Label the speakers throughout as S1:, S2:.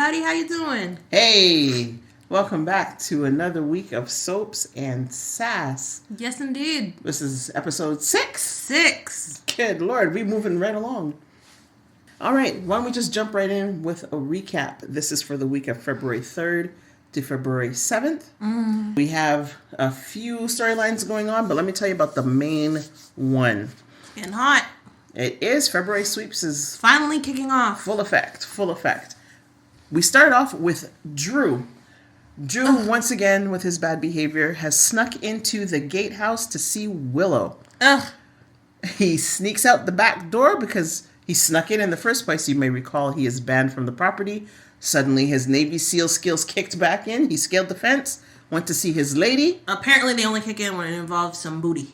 S1: howdy, how you doing?
S2: Hey, welcome back to another week of Soaps and Sass.
S1: Yes, indeed.
S2: This is episode 6.
S1: 6.
S2: Good Lord, we moving right along. All right, why don't we just jump right in with a recap. This is for the week of February 3rd to February 7th. We have a few storylines going on, but let me tell you about the main one.
S1: It's getting hot.
S2: It is. February sweeps is
S1: finally kicking off.
S2: Full effect. We start off with Drew. Drew, once again, with his bad behavior, has snuck into the gatehouse to see Willow. He sneaks out the back door because he snuck in the first place. You may recall he is banned from the property. Suddenly, his Navy SEAL skills kicked back in. He scaled the fence, went to see his lady.
S1: Apparently, they only kick in when it involves some booty.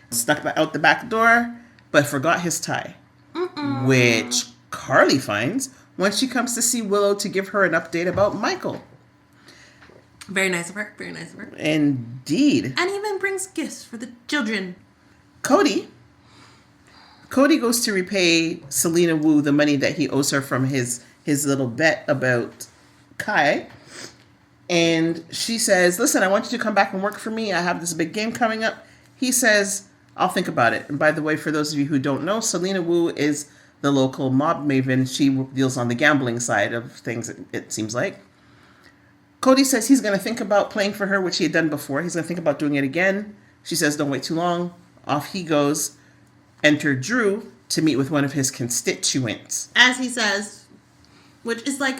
S2: Snuck out the back door, but forgot his tie. Which Carly finds when she comes to see Willow to give her an update about Michael.
S1: Very nice of her.
S2: Indeed.
S1: And even brings gifts for the children.
S2: Cody goes to repay Selena Wu the money that he owes her from his little bet about Kai. And she says, listen, I want you to come back and work for me. I have this big game coming up. He says, I'll think about it. And by the way, for those of you who don't know, Selena Wu is the local mob maven. She deals on the gambling side of things, it seems like. Cody says he's going to think about playing for her, which he had done before. He's going to think about doing it again. She says, don't wait too long. Off he goes. Enter Drew to meet with one of his constituents.
S1: As he says, which is like,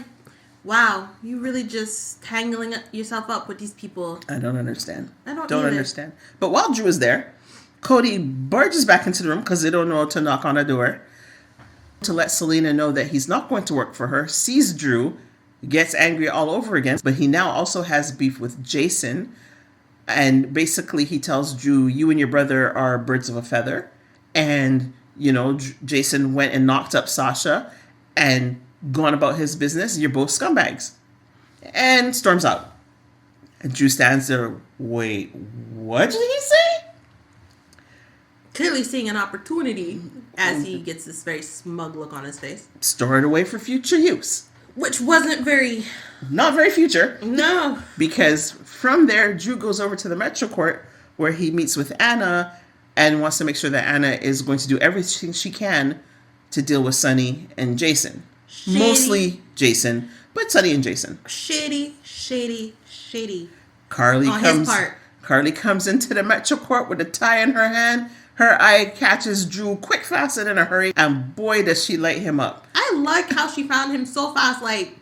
S1: wow, you really just tangling yourself up with these people.
S2: I don't understand.
S1: I don't
S2: understand. But while Drew is there, Cody barges back into the room because they don't know how to knock on a door to let Selena know that he's not going to work for her, sees Drew, gets angry all over again, but he now also has beef with Jason. And basically he tells Drew, you and your brother are birds of a feather. And, Jason went and knocked up Sasha and gone about his business. You're both scumbags. And storms out. And Drew stands there, wait, what did he say?
S1: Clearly seeing an opportunity as he gets this very smug look on his face.
S2: Store it away for future use.
S1: Which wasn't very...
S2: Not very future.
S1: No.
S2: Because from there, Drew goes over to the Metro Court where he meets with Anna and wants to make sure that Anna is going to do everything she can to deal with Sonny and Jason.
S1: Shady.
S2: Mostly Jason, but Sonny and Jason.
S1: Shady.
S2: Carly comes into the Metro Court with a tie in her hand. Her eye catches Drew quick, fast, and in a hurry. And boy, does she light him up.
S1: I like how she found him so fast. Like,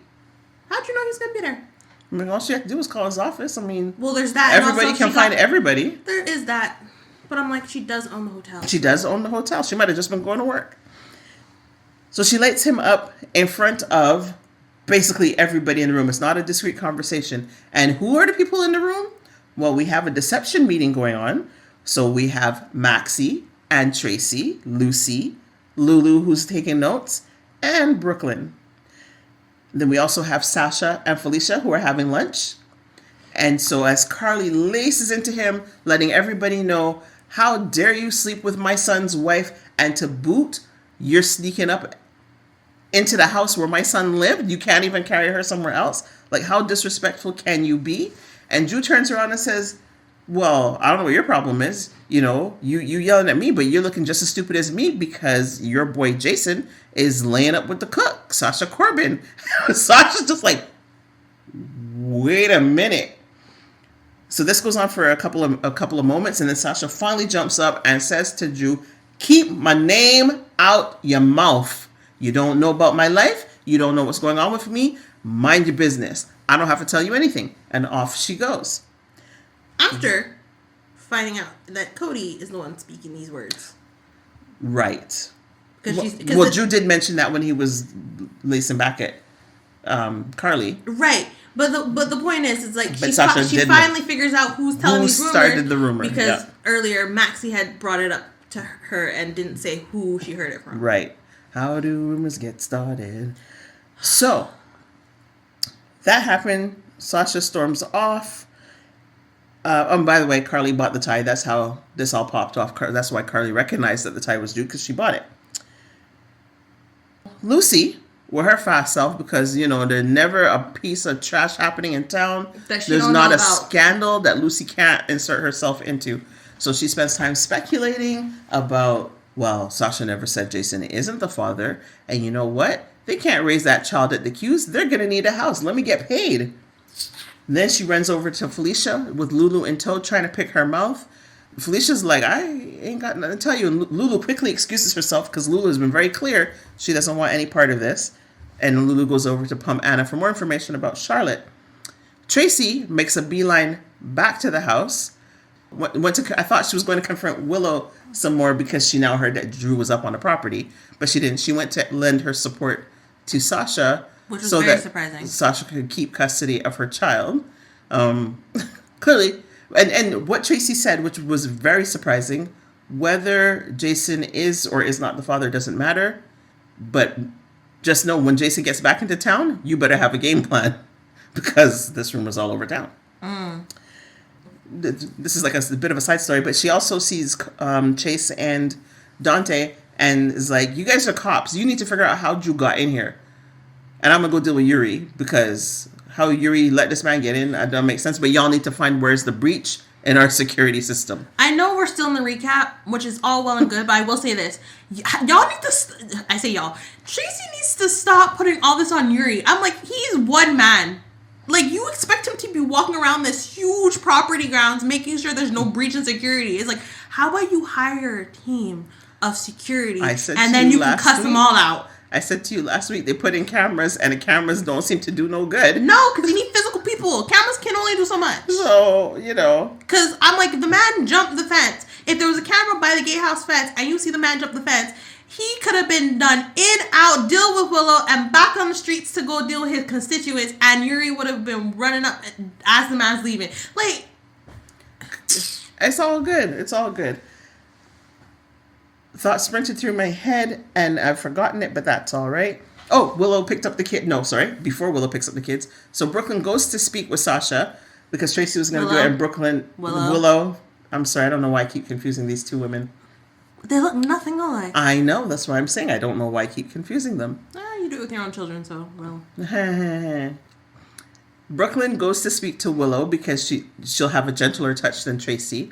S1: how'd you know he was going to be there?
S2: I mean, all she had to do was call his office. I mean,
S1: well, there's that.
S2: Everybody can find everybody.
S1: There is that. But I'm like, she does own the hotel.
S2: She does own the hotel. She might have just been going to work. So she lights him up in front of basically everybody in the room. It's not a discreet conversation. And who are the people in the room? Well, we have a deception meeting going on. So we have Maxie and Tracy, Lucy, Lulu, who's taking notes, and Brooklyn. Then we also have Sasha and Felicia, who are having lunch. And so as Carly laces into him, letting everybody know, how dare you sleep with my son's wife, and to boot, you're sneaking up into the house where my son lived. You can't even carry her somewhere else. Like, how disrespectful can you be? And Drew turns around and says, well, I don't know what your problem is. You yelling at me, but you're looking just as stupid as me because your boy Jason is laying up with the cook, Sasha Corbin. Sasha's just like, wait a minute. So this goes on for a couple of moments, and then Sasha finally jumps up and says to Drew, keep my name out your mouth. You don't know about my life. You don't know what's going on with me. Mind your business. I don't have to tell you anything. And off she goes.
S1: After finding out that Cody is the one speaking these words.
S2: Right. Well, Drew did mention that when he was lacing back at Carly.
S1: Right. But the point is, it's like she finally figures out who's telling these rumors. Who started the rumor. Because earlier, Maxie had brought it up to her and didn't say who she heard it from.
S2: Right. How do rumors get started? So, that happened. Sasha storms off. By the way, Carly bought the tie. That's how this all popped off. That's why Carly recognized that the tie was due, because she bought it. Lucy with her fast self because, you know, there's never a piece of trash happening in town.
S1: There's
S2: not a scandal that Lucy can't insert herself into. So she spends time speculating about, well, Sasha never said Jason isn't the father. And you know what? They can't raise that child at the Q's. They're going to need a house. Let me get paid. Then she runs over to Felicia with Lulu in tow trying to pick her mouth. Felicia's like, I ain't got nothing to tell you. And Lulu quickly excuses herself because Lulu has been very clear she doesn't want any part of this. And Lulu goes over to pump Anna for more information about Charlotte. Tracy makes a beeline back to the house. I thought she was going to confront Willow some more because she now heard that Drew was up on the property. But she didn't. She went to lend her support to Sasha.
S1: Which was very surprising.
S2: Sasha could keep custody of her child. Clearly. And what Tracy said, which was very surprising, whether Jason is or is not the father doesn't matter. But just know when Jason gets back into town, you better have a game plan because this rumor's all over town. This is like a bit of a side story, but she also sees Chase and Dante and is like, you guys are cops. You need to figure out how Drew got in here. And I'm going to go deal with Yuri because how Yuri let this man get in, that doesn't make sense. But y'all need to find where's the breach in our security system.
S1: I know we're still in the recap, which is all well and good, but I will say this. Y'all need to... I say y'all. Tracy needs to stop putting all this on Yuri. I'm like, he's one man. Like, you expect him to be walking around this huge property grounds, making sure there's no breach in security. It's like, how about you hire a team of security and then you can cuss them all out?
S2: I said to you last week, they put in cameras and the cameras don't seem to do no good.
S1: No, because you need physical people. Cameras can only do so much.
S2: So, you know.
S1: Because I'm like, the man jumped the fence. If there was a camera by the gatehouse fence and you see the man jump the fence, he could have been done in, out, deal with Willow, and back on the streets to go deal with his constituents, and Yuri would have been running up as the man's leaving. Like,
S2: it's all good. It's all good. Thought sprinted through my head, and I've forgotten it, but that's all right. Oh, Willow picked up the kid. No, sorry. Before Willow picks up the kids. So Brooklyn goes to speak with Sasha, because Tracy was going to do it, and Brooklyn... Willow. I'm sorry, I don't know why I keep confusing these two women.
S1: They look nothing alike.
S2: I know, that's why I'm saying I don't know why I keep confusing them.
S1: You do it with your own children, so, well.
S2: Brooklyn goes to speak to Willow because she'll have a gentler touch than Tracy.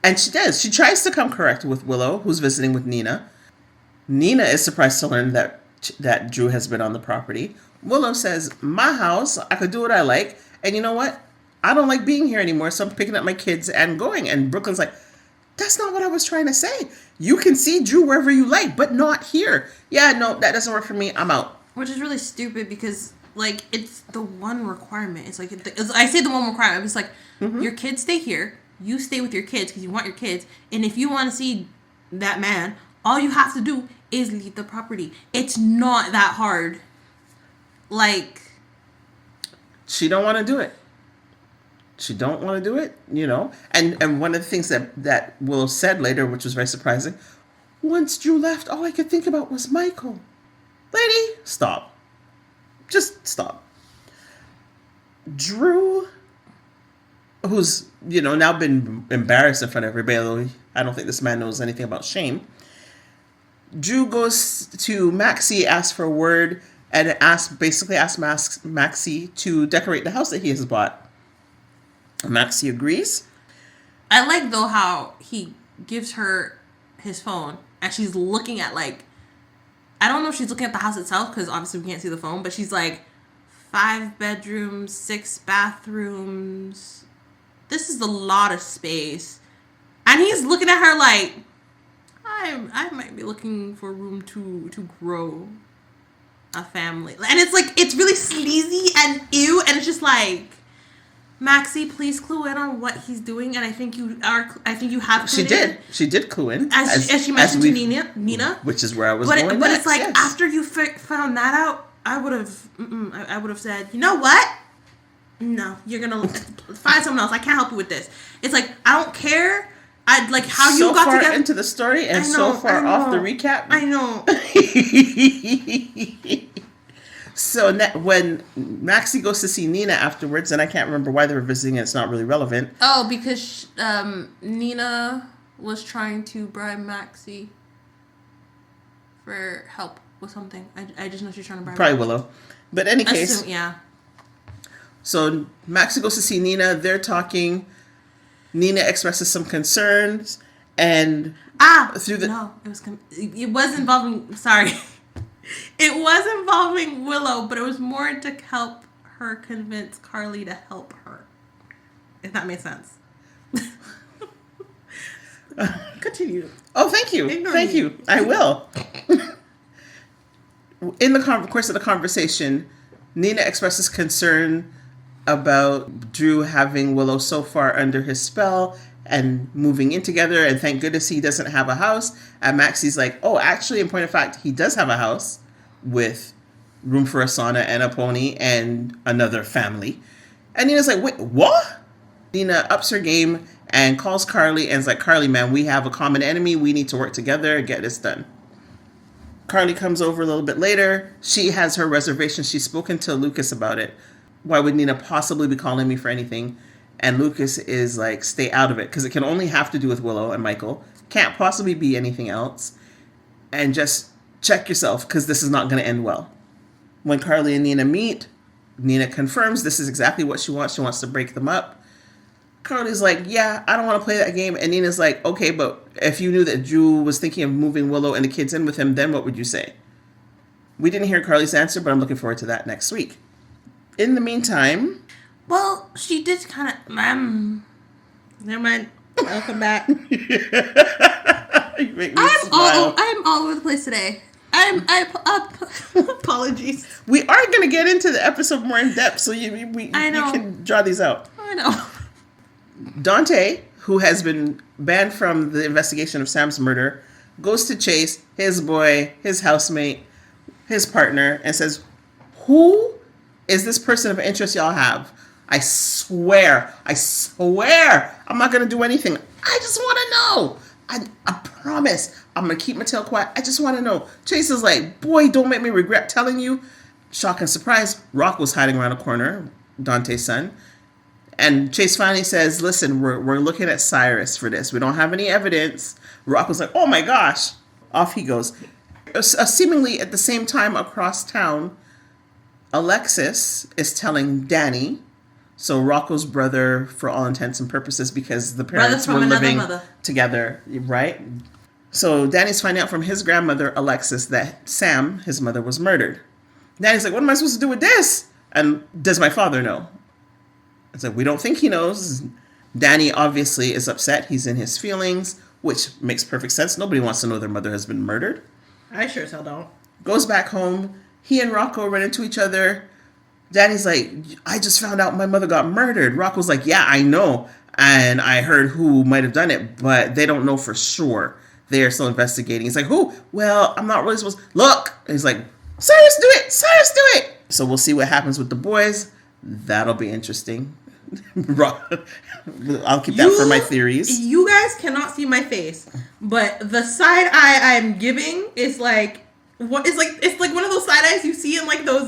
S2: And she does. She tries to come correct with Willow, who's visiting with Nina. Nina is surprised to learn that Drew has been on the property. Willow says, my house, I could do what I like. And you know what? I don't like being here anymore, so I'm picking up my kids and going. And Brooklyn's like, that's not what I was trying to say. You can see Drew wherever you like, but not here. Yeah, no, that doesn't work for me. I'm out.
S1: Which is really stupid because, like, it's the one requirement. It's like, I say the one requirement. It's like, your kids stay here. You stay with your kids because you want your kids. And if you want to see that man, all you have to do is leave the property. It's not that hard. Like,
S2: she don't want to do it. She don't want to do it, you know. And one of the things that Willow said later, which was very surprising, once Drew left, all I could think about was Michael. Lady, stop. Just stop. Drew, who's, you know, now been embarrassed in front of everybody, although I don't think this man knows anything about shame. Drew goes to Maxie, asks for a word, and basically asks Maxie to decorate the house that he has bought. Maxie agrees.
S1: I like, though, how he gives her his phone and she's looking at, like, I don't know if she's looking at the house itself because obviously we can't see the phone, but she's like, 5 bedrooms, 6 bathrooms. This is a lot of space. And he's looking at her like, I might be looking for room to grow a family. And it's like, it's really sleazy and ew, and it's just like, Maxie, please clue in on what he's doing, and I think you have clued in.
S2: She did clue in.
S1: As she mentioned to Nina.
S2: Which is where I was going
S1: But
S2: next,
S1: it's like,
S2: yes.
S1: After you found that out, I would have said, you know what? No, you're going to find someone else. I can't help you with this. It's like, I don't care. I like how you got together. So far
S2: into the story and so far off the recap.
S1: I know.
S2: So when Maxie goes to see Nina afterwards, and I can't remember why they were visiting, and it's not really relevant.
S1: Oh, because Nina was trying to bribe Maxie for help with something. I just know she's trying to bribe
S2: Probably
S1: her.
S2: Willow. But in any case,
S1: Yeah.
S2: so Maxie goes to see Nina. They're talking. Nina expresses some concerns, and through the
S1: no, it was involving. Sorry, it was involving Willow, but it was more to help her convince Carly to help her. If that makes sense. Continue.
S2: Oh, thank you. Thank you. I will. In the course of the conversation, Nina expresses concern about Drew having Willow so far under his spell and moving in together, and thank goodness he doesn't have a house. And Maxie's like, oh, actually, in point of fact, he does have a house with room for a sauna and a pony and another family. And Nina's like, wait, what? Nina ups her game and calls Carly and is like, Carly, man, we have a common enemy. We need to work together and get this done. Carly comes over a little bit later. She has her reservation. She's spoken to Lucas about it. Why would Nina possibly be calling me for anything? And Lucas is like, stay out of it, because it can only have to do with Willow and Michael. Can't possibly be anything else. And just check yourself, because this is not going to end well. When Carly and Nina meet, Nina confirms this is exactly what she wants. She wants to break them up. Carly's like, yeah, I don't want to play that game. And Nina's like, okay, but if you knew that Drew was thinking of moving Willow and the kids in with him, then what would you say? We didn't hear Carly's answer, but I'm looking forward to that next week. In the meantime...
S1: Well, she did kind of... Never mind. I'll come back.
S2: You make me smile.
S1: I'm all over the place today. Apologies.
S2: We are going to get into the episode more in depth, so you can draw these out.
S1: I know.
S2: Dante, who has been banned from the investigation of Sam's murder, goes to Chase, his boy, his housemate, his partner, and says, who is this person of interest y'all have? I swear, I'm not going to do anything. I just want to know. I promise I'm going to keep my tail quiet. I just want to know. Chase is like, boy, don't make me regret telling you. Shock and surprise, Rock was hiding around a corner, Dante's son. And Chase finally says, listen, we're looking at Cyrus for this. We don't have any evidence. Rock was like, oh my gosh. Off he goes. Seemingly at the same time across town, Alexis is telling Danny, so Rocco's brother for all intents and purposes, because the parents were living together, right? So Danny's finding out from his grandmother, Alexis, that Sam, his mother, was murdered. Danny's like, what am I supposed to do with this? And does my father know? It's like, we don't think he knows. Danny obviously is upset. He's in his feelings, which makes perfect sense. Nobody wants to know their mother has been murdered.
S1: I sure as hell don't.
S2: Goes back home. He and Rocco run into each other. Danny's like, I just found out my mother got murdered. Rocco's like, yeah, I know. And I heard who might have done it, but they don't know for sure. They are still investigating. He's like, who? Well, I'm not really supposed to. Look. And he's like, Cyrus, do it. Cyrus, do it. So we'll see what happens with the boys. That'll be interesting. I'll keep that for my theories.
S1: You guys cannot see my face, but the side eye I'm giving is like, what is like, it's like one of those side eyes you see in like those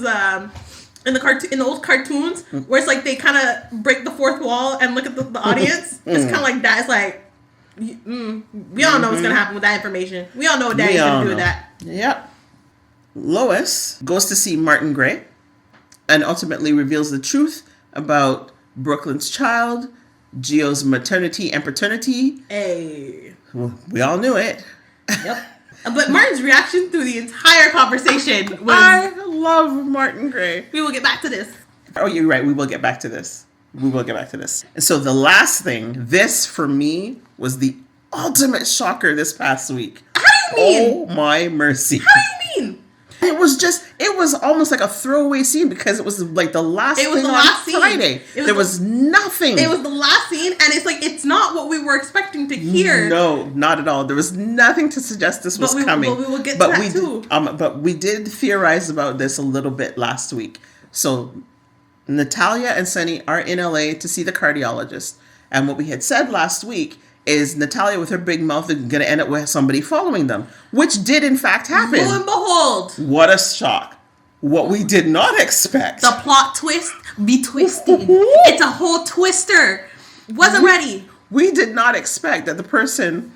S1: in the old cartoons where it's like they kind of break the fourth wall and look at the audience. It's kind of like that. It's like we all know what's gonna happen with that information. We all know what Daddy's gonna do with that.
S2: Yep. Lois goes to see Martin Gray and ultimately reveals the truth about Brooklyn's child, Gio's maternity and paternity.
S1: Hey.
S2: Well, we all knew it.
S1: Yep. But Martin's reaction through the entire conversation was...
S2: I love Martin Gray.
S1: We will get back to this.
S2: Oh, you're right. We will get back to this. And so the last thing, this for me was the ultimate shocker this past week.
S1: How do you mean?
S2: Oh my mercy.
S1: How do you mean?
S2: It was almost like a throwaway scene because it was like the last thing on Friday. There was nothing.
S1: It was the last scene, and it's like, it's not what we were expecting to hear.
S2: No, not at all. There was nothing to suggest this was coming.
S1: But we will get to that too.
S2: But we did theorize about this a little bit last week. So Natalia and Sunny are in LA to see the cardiologist. And what we had said last week is Natalia with her big mouth is going to end up with somebody following them, which did in fact happen.
S1: Lo and behold.
S2: What a shock. What we did not expect.
S1: The plot twist be twisted. It's a whole twister. Wasn't ready.
S2: We did not expect that the person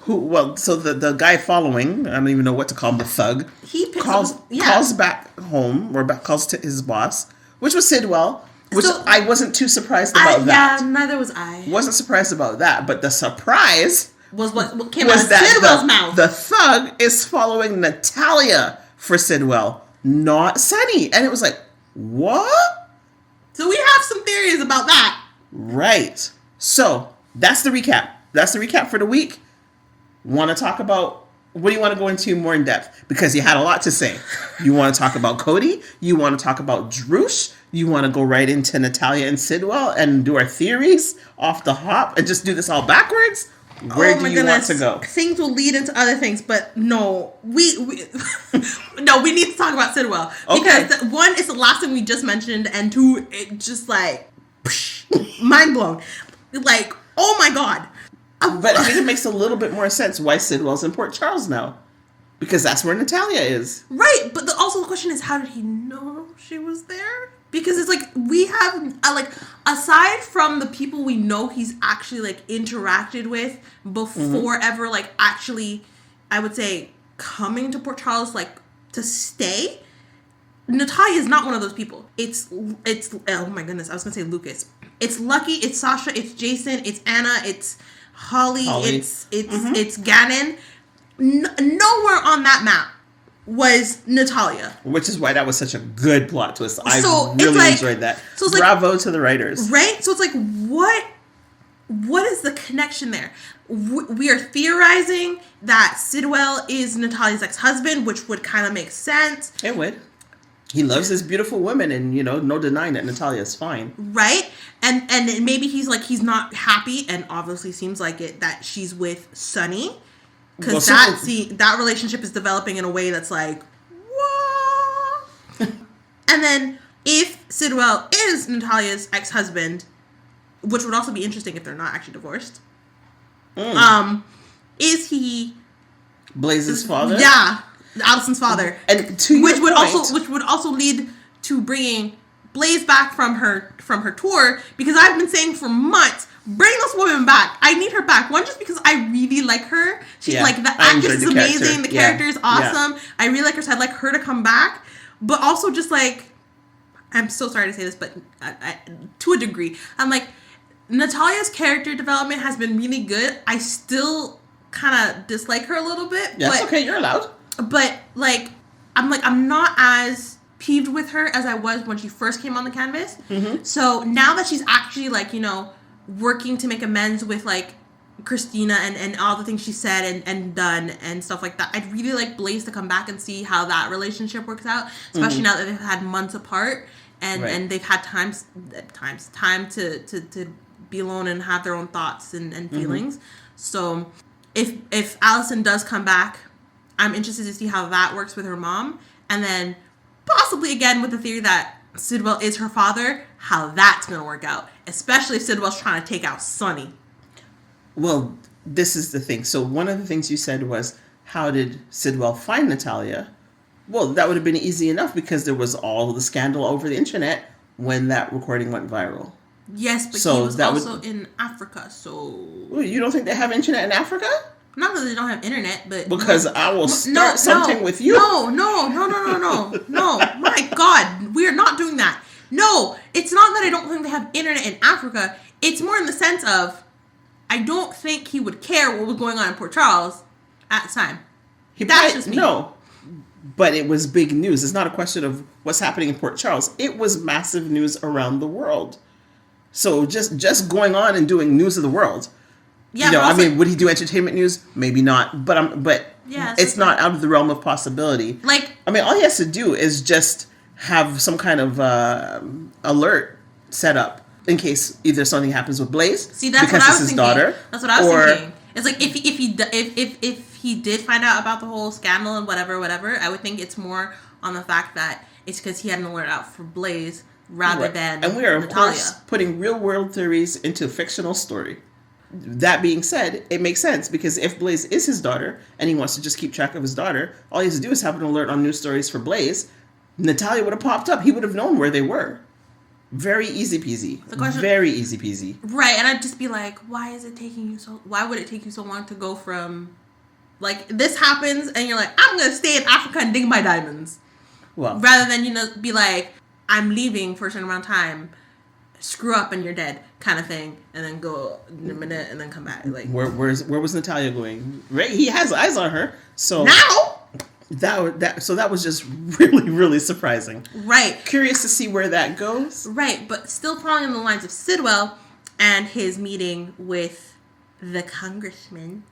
S2: So the guy following, I don't even know what to call him, the thug,
S1: He picks
S2: calls
S1: up, yeah.
S2: calls back home, or calls to his boss, which was Sidwell, which
S1: So-
S2: I wasn't too surprised about that.
S1: Yeah, neither was I.
S2: Wasn't surprised about that, but the surprise
S1: Was what came out
S2: was
S1: of
S2: that
S1: Sidwell's mouth.
S2: the thug is following Natalia for Sidwell, not Sunny. And it was like, what?
S1: So we have some theories about that.
S2: Right. So that's the recap. That's the recap for the week. Want to talk about, what do you want to go into more in depth? Because you had a lot to say. You want to talk about Cody. You want to talk about Droosh. You want to go right into Natalia and Sidwell and do our theories off the hop and just do this all backwards? Where do you want to go?
S1: Things will lead into other things, but no, we no, we need to talk about Sidwell.
S2: Okay.
S1: Because one, it's the last thing we just mentioned, and two, it just like mind blown. Like, oh my god.
S2: But I think it makes a little bit more sense why Sidwell's in Port Charles now. Because that's where Natalia is.
S1: Right, but also the question is, how did he know she was there? Because it's like, we have, like, aside from the people we know he's actually, like, interacted with before ever, like, actually, I would say, coming to Port Charles, like, to stay, Natalia is not one of those people. It's oh my goodness, I was going to say Lucas. It's Lucky, it's Sasha, it's Jason, it's Anna, it's Holly. It's Gannon. Nowhere on that map was Natalia.
S2: Which is why that was such a good plot twist.
S1: So
S2: I
S1: it's
S2: really
S1: like-
S2: enjoyed that.
S1: so it's
S2: Bravo to the writers.
S1: Right? So it's like, what is the connection there? We are theorizing that Sidwell is Natalia's ex-husband, which would kind of make sense.
S2: It would. He loves his beautiful women, and, you know, no denying that Natalia's fine.
S1: Right? And maybe he's not happy, and obviously seems like it, that she's with Sunny. Because that relationship is developing in a way that's like, what? And then if Sidwell is Natalia's ex-husband, which would also be interesting if they're not actually divorced, is he
S2: Blaze's father?
S1: Yeah, Allison's father.
S2: And to your
S1: which would also lead to bringing Blaze back from her tour, because I've been saying for months, bring this woman back. I need her back. One, just because I really like her. She's like, the actress is amazing. The character is awesome. I really like her, so I'd like her to come back. But also just like, I'm so sorry to say this, but to a degree, I'm like, Natalia's character development has been really good. I still kind of dislike her a little bit.
S2: That's okay, you're allowed.
S1: But like, I'm not as peeved with her as I was when she first came on the canvas. Mm-hmm. So now that she's actually like, you know, working to make amends with like Christina and all the things she said and done and stuff like that, I'd really like Blaze to come back and see how that relationship works out, especially now that they've had months apart and they've had time to be alone and have their own thoughts and feelings. So if Allison does come back, I'm interested to see how that works with her mom, and then possibly again with the theory that Sidwell is her father, how that's going to work out, especially if Sidwell's trying to take out Sunny.
S2: Well, this is the thing. So one of the things you said was, how did Sidwell find Natalia? Well, that would have been easy enough because there was all the scandal over the internet when that recording went viral.
S1: Yes, but
S2: so
S1: he was also in Africa, so...
S2: Well, you don't think they have internet in Africa?
S1: Not that they don't have internet, but...
S2: Because I will start something with you.
S1: No, my God, we are not doing that. No, it's not that I don't think they have internet in Africa. It's more in the sense of, I don't think he would care what was going on in Port Charles at the time. That's just me.
S2: No, but it was big news. It's not a question of what's happening in Port Charles. It was massive news around the world. So just going on and doing news of the world. Yeah, you know, also, I mean, would he do entertainment news? Maybe not. But yeah, it's not out of the realm of possibility.
S1: Like,
S2: I mean, all he has to do is just have some kind of alert set up in case either something happens with Blaze.
S1: See, that's
S2: because
S1: what I was
S2: it's his
S1: thinking.
S2: Daughter,
S1: that's what I was thinking. It's like if he did find out about the whole scandal and whatever, I would think it's more on the fact that it's because he had an alert out for Blaze rather than
S2: and we are,
S1: Natalia.
S2: Of course, putting real world theories into a fictional story. That being said, it makes sense because if Blaze is his daughter and he wants to just keep track of his daughter, all he has to do is have an alert on news stories for Blaze. Natalia would have popped up. He would have known where they were. Very easy peasy.
S1: The question,
S2: very easy peasy.
S1: Right, and I'd just be like, why would it take you so long to go from, like, this happens, and you're like, I'm going to stay in Africa and dig my diamonds.
S2: Well.
S1: Rather than, be like, I'm leaving for a certain amount of time, screw up and you're dead, kind of thing, and then go in a minute and then come back. Like,
S2: where was Natalia going? Right, he has eyes on her. So
S1: now
S2: that was just really, really surprising.
S1: Right.
S2: Curious to see where that goes.
S1: Right, but still following in the lines of Sidwell and his meeting with the congressman.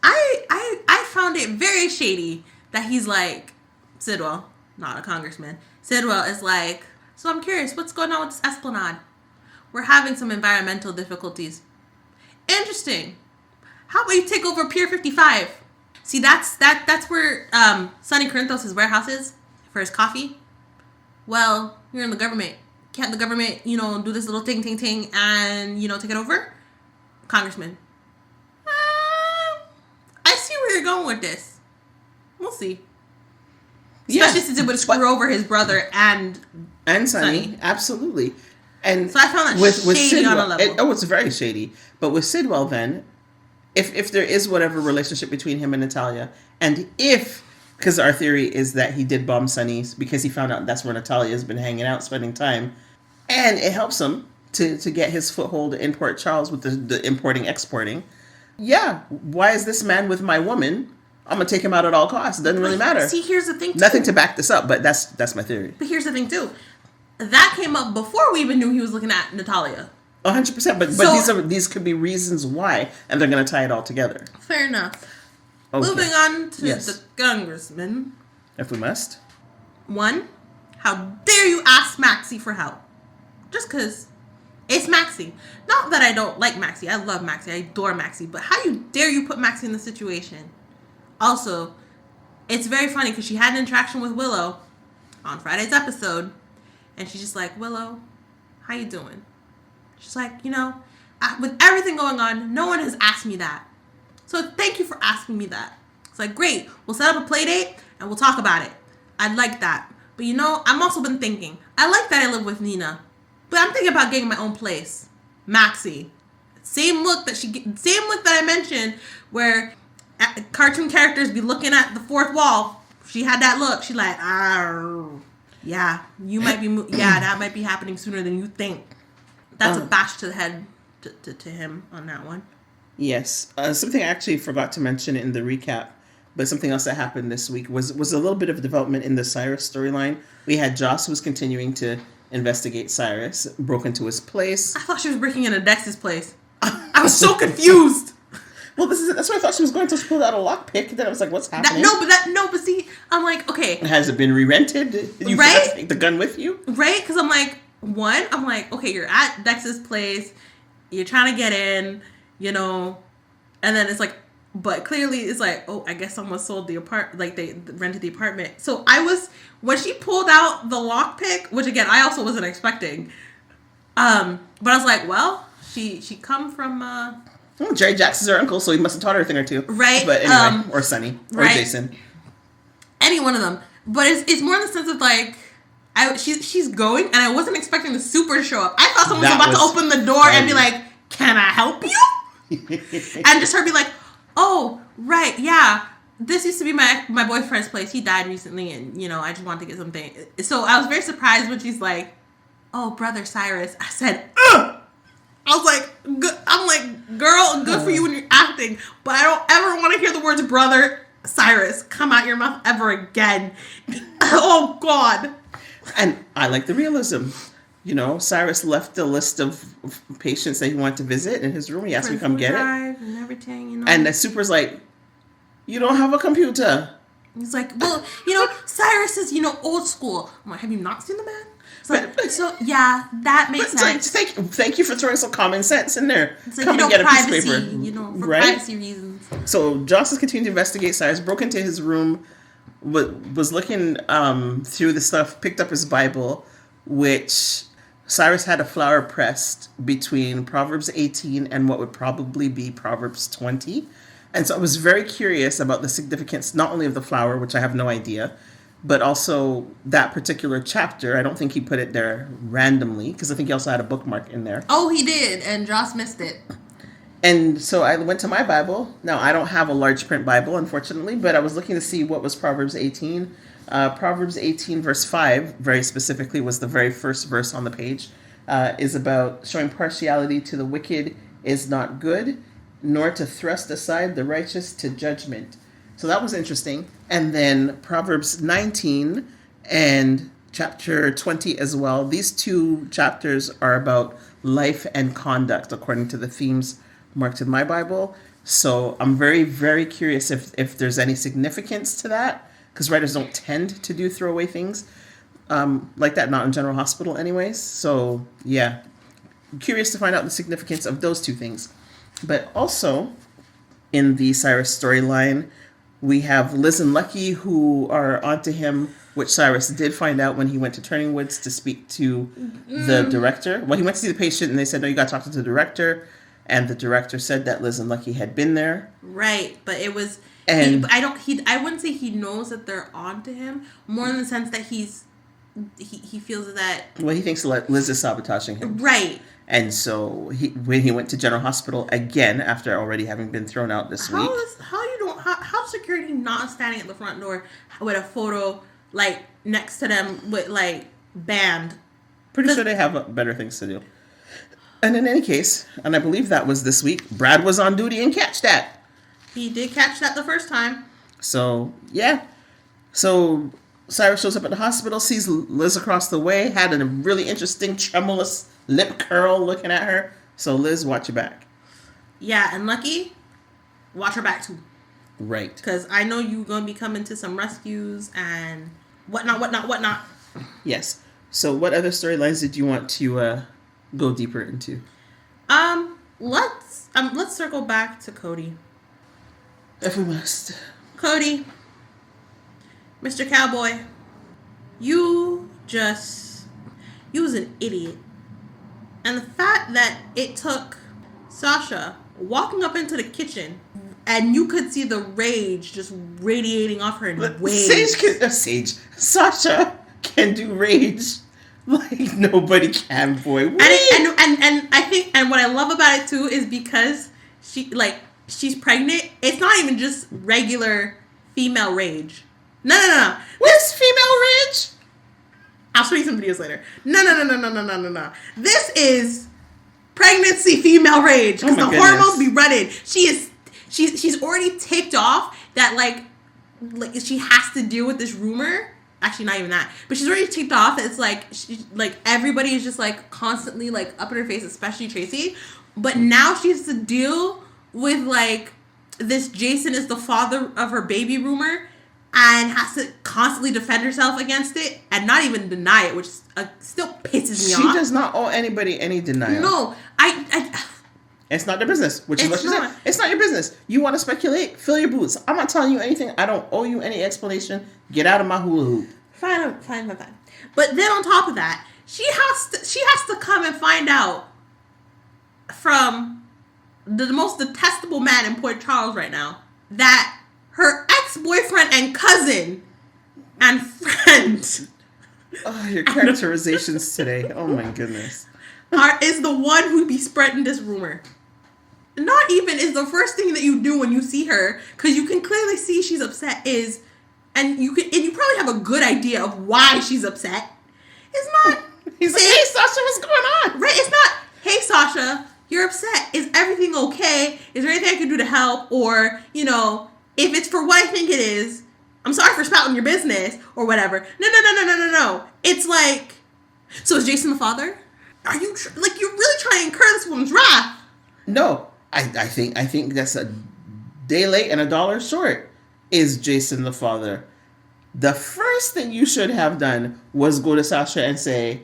S1: I found it very shady that he's like, Sidwell, not a congressman. Sidwell is like, so I'm curious, what's going on with this esplanade? We're having some environmental difficulties. Interesting. How about you take over Pier 55? See, that's where Sonny Corinthos' warehouse is for his coffee. Well, you're in the government. Can't the government, do this little ting and, take it over? Congressman. I see where you're going with this. We'll see. Especially since it would screw over his brother and
S2: Sonny. Absolutely. And
S1: so I found that
S2: with
S1: shady
S2: Sidwell,
S1: on a level.
S2: It's very shady. But with Sidwell then, if there is whatever relationship between him and Natalia, and because our theory is that he did bomb Sonny's because he found out that's where Natalia has been hanging out, spending time, and it helps him to get his foothold in Port Charles with the importing, exporting. Yeah, why is this man with my woman? I'm going to take him out at all costs. It doesn't really matter.
S1: See, here's the thing, too.
S2: Nothing to back this up, but that's my theory.
S1: But here's the thing, too. That came up before we even knew he was looking at Natalia.
S2: 100%. But these could be reasons why, and they're going to tie it all together.
S1: Fair enough.
S2: Okay.
S1: Moving on to the congressman.
S2: If we must.
S1: 1, how dare you ask Maxie for help? Just because it's Maxie. Not that I don't like Maxie. I love Maxie. I adore Maxie. But how dare you put Maxie in this situation? Also, it's very funny because she had an interaction with Willow on Friday's episode. And she's just like, Willow, how you doing? She's like, with everything going on, no one has asked me that. So thank you for asking me that. It's like, great. We'll set up a play date and we'll talk about it. I'd like that. But I've also been thinking, I like that I live with Nina. But I'm thinking about getting my own place. Maxie. Same look that I mentioned where cartoon characters be looking at the fourth wall. She had that look. She like, yeah, you might be, that might be happening sooner than you think. That's a bash to the head to him on that one.
S2: Yes. Something I actually forgot to mention in the recap, but something else that happened this week was a little bit of development in the Cyrus storyline. We had Joss, who was continuing to investigate Cyrus, broke into his place.
S1: I thought she was breaking into Dex's place. I was so confused.
S2: Well, that's why I thought she was going to pull out a lockpick. Then I was like, "What's happening?"
S1: But see, I'm like, okay.
S2: Has it been re-rented? You forgot to take the gun with you,
S1: right? Because I'm like, okay, you're at Dex's place, you're trying to get in, and then it's like, but clearly it's like, oh, I guess someone sold the apartment, like they rented the apartment. So when she pulled out the lockpick, which again I also wasn't expecting, but I was like, well, she come from.
S2: Jerry Jackson's her uncle, so he must have taught her a thing or two.
S1: Right.
S2: But anyway, or Sonny. Or
S1: right.
S2: Jason.
S1: Any one of them. But it's more in the sense of like, she's going, and I wasn't expecting the super to show up. I thought someone was about to open the door and be like, can I help you? And just her be like, oh, right, yeah. This used to be my boyfriend's place. He died recently, and, I just wanted to get something. So I was very surprised when she's like, oh, brother Cyrus. I said, ugh! I was like, good. I'm like, girl, good for you when you're acting, but I don't ever want to hear the words brother Cyrus come out your mouth ever again. Oh, God.
S2: And I like the realism. Cyrus left a list of patients that he wanted to visit in his room. He asked me to come get it.
S1: And everything,
S2: And the super's like, you don't have a computer.
S1: He's like, well, Cyrus is, old school. I'm like, have you not seen the man? So yeah, that makes sense.
S2: Thank you for throwing some common sense in there.
S1: It's like,
S2: come and get
S1: privacy,
S2: a piece of paper.
S1: For privacy reasons.
S2: So Joss has continued to investigate Cyrus, broke into his room, was looking through the stuff, picked up his Bible, which Cyrus had a flower pressed between Proverbs 18 and what would probably be Proverbs 20. And so I was very curious about the significance, not only of the flower, which I have no idea, but also that particular chapter, I don't think he put it there randomly, because I think he also had a bookmark in there.
S1: Oh, he did, and Joss missed it.
S2: And so I went to my Bible. Now, I don't have a large print Bible, unfortunately, but I was looking to see what was Proverbs 18. Proverbs 18, verse 5, very specifically, was the very first verse on the page, is about showing partiality to the wicked is not good, nor to thrust aside the righteous to judgment. So that was interesting. And then Proverbs 19 and chapter 20 as well. These two chapters are about life and conduct, according to the themes marked in my Bible. So I'm very, very curious if there's any significance to that, because writers don't tend to do throwaway things like that, not in General Hospital anyways. So yeah, I'm curious to find out the significance of those two things. But also in the Cyrus storyline, we have Liz and Lucky, who are onto him, which Cyrus did find out when he went to Turning Woods to speak to the director. Well, he went to see the patient and they said, no, you got to talk to the director. And the director said that Liz and Lucky had been there.
S1: Right, but it was...
S2: And
S1: I wouldn't say he knows that they're onto him, more in the sense that he feels that...
S2: Well, he thinks Liz is sabotaging him.
S1: Right.
S2: And so when he went to General Hospital again, after already having been thrown out this week...
S1: How security not standing at the front door with a photo, like, next to them with, like, banned?
S2: Pretty sure they have better things to do. And in any case, and I believe that was this week, Brad was on duty and catch that.
S1: He did catch that the first time.
S2: So, yeah. So, Cyrus shows up at the hospital, sees Liz across the way, had a really interesting tremulous lip curl looking at her. So, Liz, watch your back.
S1: Yeah, and Lucky, watch her back too.
S2: Right.
S1: Because I know you're going to be coming to some rescues and whatnot.
S2: Yes. So, what other storylines did you want to go deeper into?
S1: Let's circle back to Cody.
S2: If we must.
S1: Cody, Mr. Cowboy, you was an idiot. And the fact that it took Sasha walking up into the kitchen and you could see the rage just radiating off her in waves.
S2: Sasha can do rage like nobody can, boy.
S1: And I think, and what I love about it too is because she's pregnant. It's not even just regular female rage. No.
S2: What's female rage?
S1: I'll show you some videos later. No. This is pregnancy female rage because the hormones be running. She's already ticked off that like she has to deal with this rumor. Actually, not even that. But she's already ticked off that it's like everybody is just like constantly like up in her face, especially Tracy. But now she has to deal with like this Jason is the father of her baby rumor and has to constantly defend herself against it and not even deny it, which still pisses me off.
S2: She does not owe anybody any denial.
S1: No,
S2: it's not their business, which is what she said. It's not your business. You want to speculate? Fill your boots. I'm not telling you anything. I don't owe you any explanation. Get out of my hula hoop.
S1: Fine. But then on top of that, she has to come and find out from the most detestable man in Port Charles right now that her ex-boyfriend and cousin and friend...
S2: Oh, your characterizations today. Oh my goodness.
S1: Is the one who be spreading this rumor. Not even is the first thing that you do when you see her, because you can clearly see she's upset, and you probably have a good idea of why she's upset. It's not...
S2: He's like, hey, Sasha, what's going on?
S1: Right, it's not, hey, Sasha, you're upset. Is everything okay? Is there anything I can do to help? Or, if it's for what I think it is, I'm sorry for spouting your business, or whatever. No. It's like, so is Jason the father? Are you, you're really trying to incur this woman's wrath?
S2: No, I think that's a day late and a dollar short. Is Jason the father? The first thing you should have done was go to Sasha and say,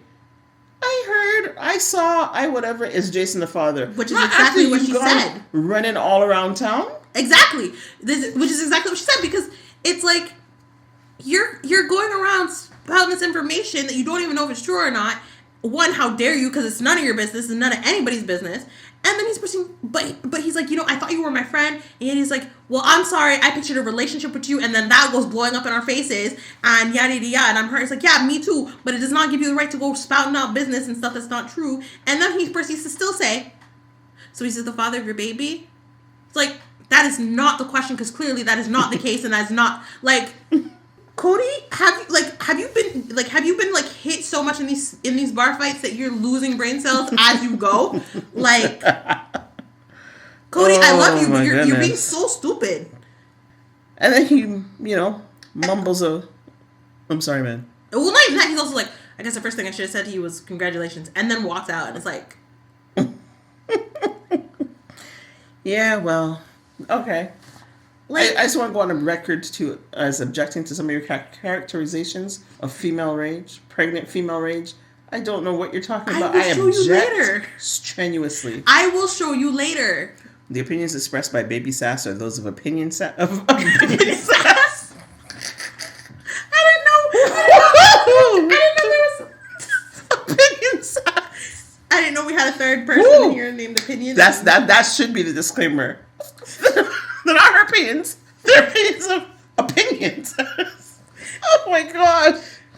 S2: I saw, whatever, is Jason the father.
S1: Which is exactly what she said.
S2: Running all around town?
S1: Exactly. Which is exactly what she said, because it's like, you're going around spouting this information that you don't even know if it's true or not, one, how dare you, because it's none of your business and none of anybody's business. And then he's pushing, but he's like, I thought you were my friend. And he's like, well, I'm sorry, I pictured a relationship with you, and then that goes blowing up in our faces, and yada yada yada. And I'm hurt. It's like, yeah, me too, but it does not give you the right to go spouting out business and stuff that's not true. And then he proceeds to still say, so he's the father of your baby? It's like, that is not the question, because clearly that is not the case, and that's not, like... Cody, have you been hit so much in these bar fights that you're losing brain cells as you go? Like, Cody, I love you, but you're being so stupid.
S2: And then he, mumbles I'm sorry, man.
S1: Well, not even that. He's also like, I guess the first thing I should have said to you was congratulations, and then walks out, and it's like,
S2: yeah, well, okay. Like, I just want to go on the record as objecting to some of your characterizations of female rage, pregnant female rage. I don't know what you're talking about. I will show you later. Strenuously.
S1: I will show you later.
S2: The opinions expressed by Baby Sass are those of opinion sass. Opinion sass.
S1: I didn't know there was opinion sass. I didn't know we had a third person here named Opinion.
S2: That should be the disclaimer. They're not her opinions. They're opinions of opinions. Oh my god.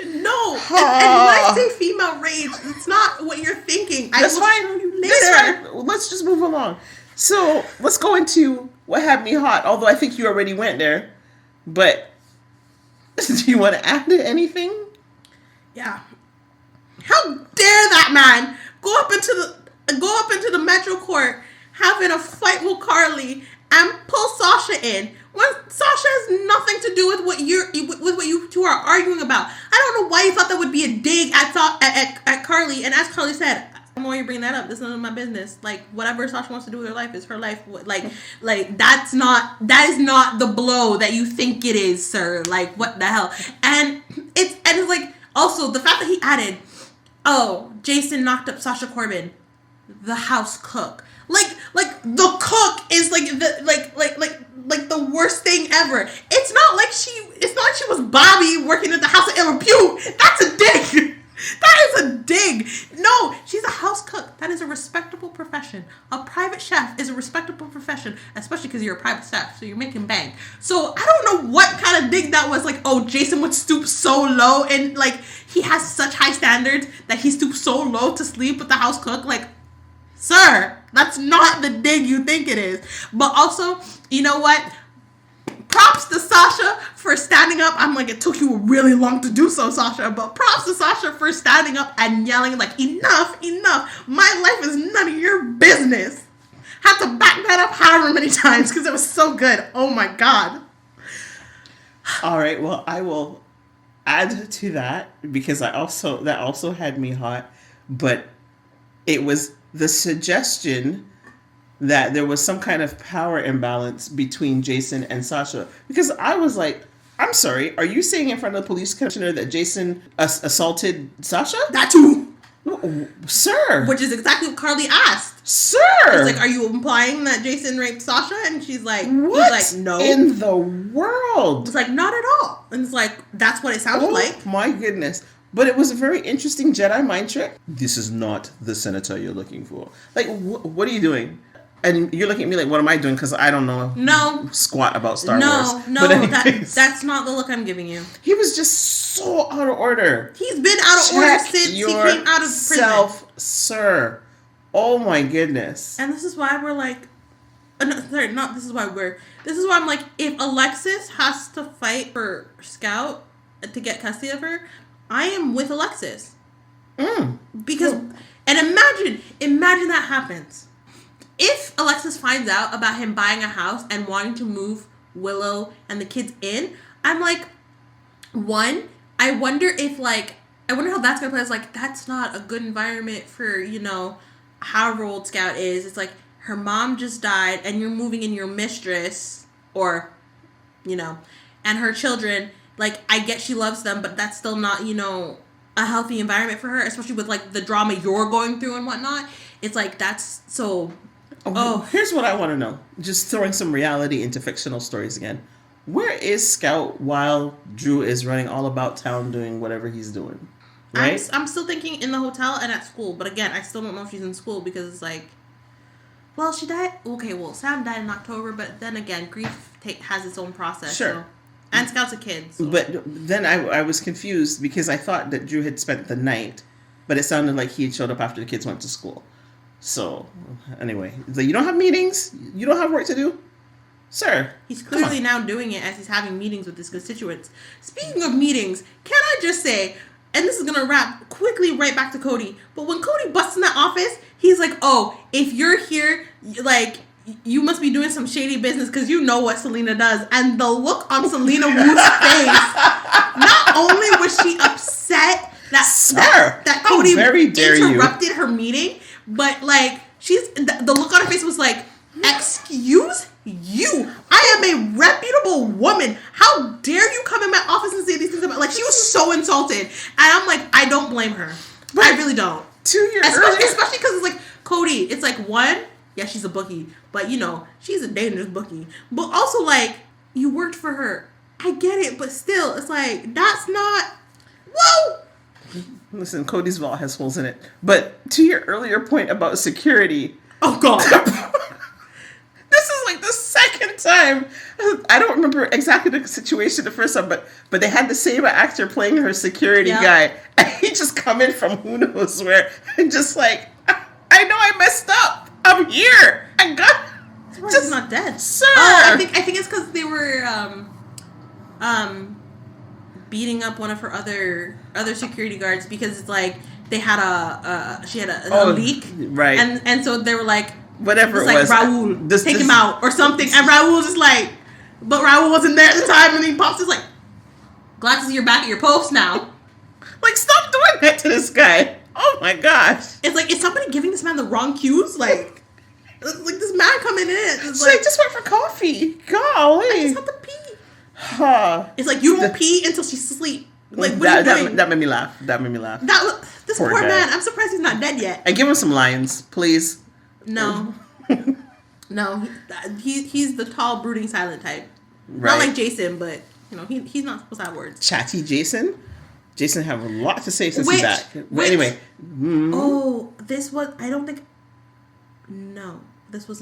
S1: No. And when I say female rage, it's not what you're thinking.
S2: That's fine. That's fine. Let's just move along. So let's go into what had me hot. Although I think you already went there. But do you want to add to anything?
S1: Yeah. How dare that man go up into the Metro Court having a fight with Carly and pull Sasha in when Sasha has nothing to do with what you two are arguing about. I don't know why you thought that would be a dig at Carly. And as Carly said, I don't know why you bring that up. This is none of my business. Like, whatever Sasha wants to do with her life is her life. Like that is not the blow that you think it is, sir. Like, what the hell? And it's like, also the fact that he added, oh, Jason knocked up Sasha Corbin, the house cook. Like the cook is like the worst thing ever. It's not like she was Bobby working at the house of ill repute. That's a dig. That is a dig. No, she's a house cook. That is a respectable profession. A private chef is a respectable profession, especially because you're a private chef, so you're making bank. So I don't know what kind of dig that was. Like, oh, Jason would stoop so low, and like he has such high standards that he stoops so low to sleep with the house cook. Like, sir, that's not the dig you think it is. But also, you know what? Props to Sasha for standing up. I'm like, it took you really long to do so, Sasha. But props to Sasha for standing up and yelling like, enough. My life is none of your business. Had to back that up however many times because it was so good. Oh my God.
S2: All right. Well, I will add to that because that also had me hot. But it was the suggestion that there was some kind of power imbalance between Jason and Sasha. Because I was like, I'm sorry, are you saying in front of the police commissioner that Jason assaulted Sasha?
S1: That too.
S2: Sir.
S1: Which is exactly what Carly asked.
S2: Sir.
S1: It's like, are you implying that Jason raped Sasha? And she's like,
S2: what
S1: he's like, no.
S2: In the world?
S1: It's like, not at all. And it's like, that's what it sounds like.
S2: Oh my goodness. But it was a very interesting Jedi mind trick. This is not the senator you're looking for. Like, what are you doing? And you're looking at me like, what am I doing? Because I don't know squat about Star Wars.
S1: No, that's not the look I'm giving you.
S2: He was just so out of order.
S1: He's been out of order since he came out of prison.
S2: Sir. Oh my goodness.
S1: And this is why we're like, this is why I'm like, if Alexis has to fight for Scout to get custody of her, I am with Alexis. Because, and imagine that happens. If Alexis finds out about him buying a house and wanting to move Willow and the kids in, I'm like, I wonder how that's going to play. It's like, that's not a good environment for, however old Scout is. It's like, her mom just died and you're moving in your mistress or, and her children. Like, I get she loves them, but that's still not, a healthy environment for her, especially with, like, the drama you're going through and whatnot. It's like, that's so... Oh.
S2: Here's what I want to know. Just throwing some reality into fictional stories again. Where is Scout while Drew is running all about town doing whatever he's doing? right?
S1: I'm still thinking in the hotel and at school, but again, I still don't know if she's in school because it's like, well, she died. Okay, well, Sam died in October, but then again, grief has its own process.
S2: Sure.
S1: So, and Scout's a kid. So.
S2: But then I was confused because I thought that Drew had spent the night, but it sounded like he had showed up after the kids went to school. So, anyway, you don't have meetings? You don't have work to do? Sir.
S1: He's clearly now doing it as he's having meetings with his constituents. Speaking of meetings, can I just say, and this is going to wrap quickly right back to Cody, but when Cody busts in that office, he's like, oh, if you're here, like, you must be doing some shady business because you know what Selena does. And the look on Selena Wu's face, not only was she upset that Cody interrupted her meeting, but like the look on her face was like, excuse you, I am a reputable woman. How dare you come in my office and say these things about, like, she was so insulted. And I'm like, I don't blame her. But I really don't.
S2: 2 years
S1: especially because it's like, Cody, it's like, one, yeah, she's a bookie, but you know, she's a dangerous bookie. But also, like, you worked for her. I get it, but still, it's like, that's not, whoa!
S2: Listen, Cody's vault has holes in it. But to your earlier point about security.
S1: Oh, God.
S2: This is like the second time. I don't remember exactly the situation the first time, but they had the same actor playing her security guy. And he just come in from who knows where and just like, I know I messed up. I'm here. I got.
S1: Just not dead,
S2: sir.
S1: Oh, I think it's because they were beating up one of her other security guards because it's like they had a leak,
S2: right?
S1: And so they were like,
S2: whatever it
S1: like,
S2: was,
S1: Raul, take him out or something. And Raul just like, but Raul wasn't there at the time, and he pops his like, glad to see you're back at your post now.
S2: Like, stop doing that to this guy. Oh my gosh.
S1: It's like, is somebody giving this man the wrong cues? Like this man coming in. It's
S2: like, just went for coffee. Golly.
S1: I just have to pee. It's like, you don't pee until she's asleep. Like, what are you doing?
S2: That made me laugh.
S1: This poor man. I'm surprised he's not dead yet.
S2: And give him some lines, please.
S1: No. No. He's the tall, brooding, silent type.
S2: Right.
S1: Not like Jason, but, you know, he's not supposed to have words.
S2: Chatty Jason? Jason have a lot to say since he's back. Anyway.
S1: Oh, this was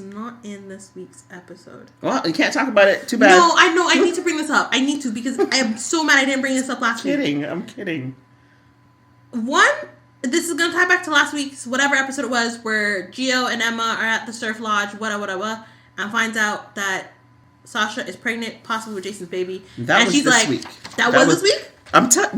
S1: not in this week's episode.
S2: Well, you can't talk about it. Too bad.
S1: No, I know. I need to bring this up. I need to because I am so mad I didn't bring this up last week.
S2: I'm kidding.
S1: One, this is going to tie back to last week's whatever episode it was where Gio and Emma are at the surf lodge, whatever, and finds out that Sasha is pregnant, possibly with Jason's baby.
S2: That was this week.
S1: That was this week?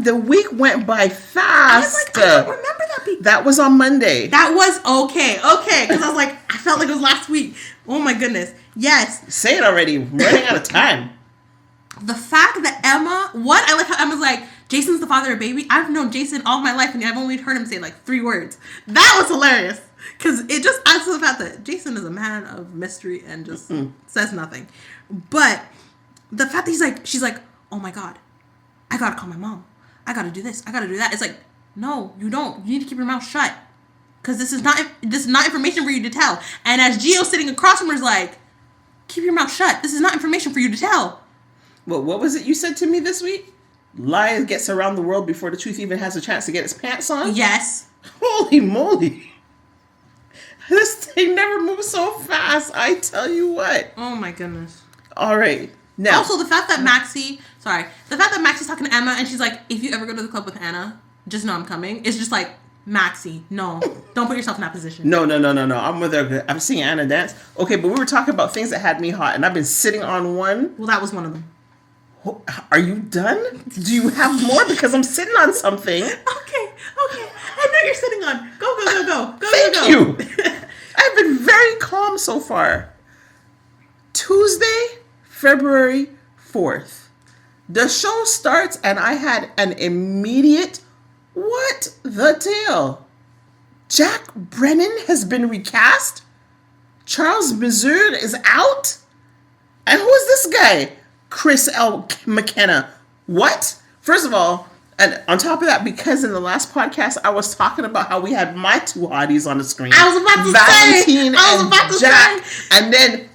S2: The week went by fast.
S1: I was like, I don't remember that being.
S2: That was on Monday.
S1: That was okay. Because I was like, I felt like it was last week. Oh my goodness. Yes.
S2: Say it already. I'm running out of time.
S1: The fact that I like how Emma's like, Jason's the father of baby. I've known Jason all my life and I've only heard him say like 3 words. That was hilarious. Because it just adds to the fact that Jason is a man of mystery and just says nothing. But the fact that she's like, oh my God, I gotta call my mom. I gotta do this. I gotta do that. It's like, no, you don't. You need to keep your mouth shut. Because this is not information for you to tell. And as Gio's sitting across from her is like, keep your mouth shut. This is not information for you to tell.
S2: Well, what was it you said to me this week? Lie gets around the world before the truth even has a chance to get its pants on?
S1: Yes.
S2: Holy moly. This thing never moves so fast. I tell you what.
S1: Oh my goodness.
S2: All right. Now.
S1: Also, the fact that Maxie's talking to Emma and she's like, if you ever go to the club with Anna, just know I'm coming. It's just like, Maxie, no. Don't put yourself in that position.
S2: No. I'm with her. I'm seeing Anna dance. Okay, but we were talking about things that had me hot, and I've been sitting on one.
S1: Well, that was one of them.
S2: Are you done? Do you have more? Because I'm sitting on something.
S1: Okay. I know you're sitting on. Go.
S2: Thank you. I've been very calm so far. Tuesday, February 4th. The show starts and I had an immediate, what the tail? Jack Brennan has been recast? Charles Mazur is out? And who is this guy? Chris L. McKenna. What? First of all, and on top of that, because in the last podcast, I was talking about how we had my 2 hotties on the screen.
S1: I was about to say.
S2: And then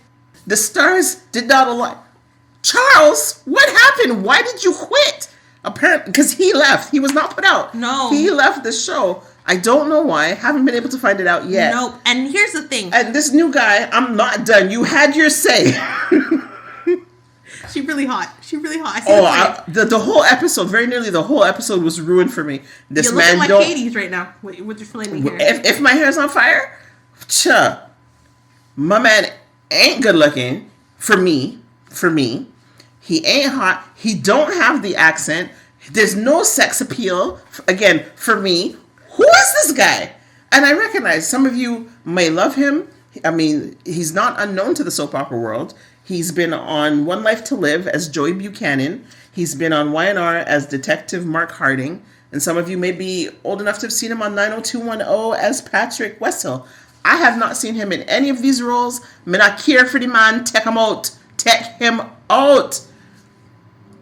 S2: the stars did not align. Charles, what happened? Why did you quit? Apparently, because he left. He was not put out.
S1: No.
S2: He left the show. I don't know why. Haven't been able to find it out yet.
S1: Nope. And here's the thing.
S2: And this new guy, I'm not done. You had your say.
S1: She's really hot. She's really hot.
S2: The whole episode, very nearly the whole episode was ruined for me. This
S1: You're
S2: man
S1: looking like Katie's right now with your flaming hair.
S2: If my hair's on fire, my man ain't good looking for me. He ain't hot. He don't have the accent. There's no sex appeal. Again, for me, who is this guy? And I recognize some of you may love him. I mean, he's not unknown to the soap opera world. He's been on One Life to Live as Joey Buchanan. He's been on Y&R as Detective Mark Harding. And some of you may be old enough to have seen him on 90210 as Patrick Westhill. I have not seen him in any of these roles. Me not care for the man. Take him out. Take him out.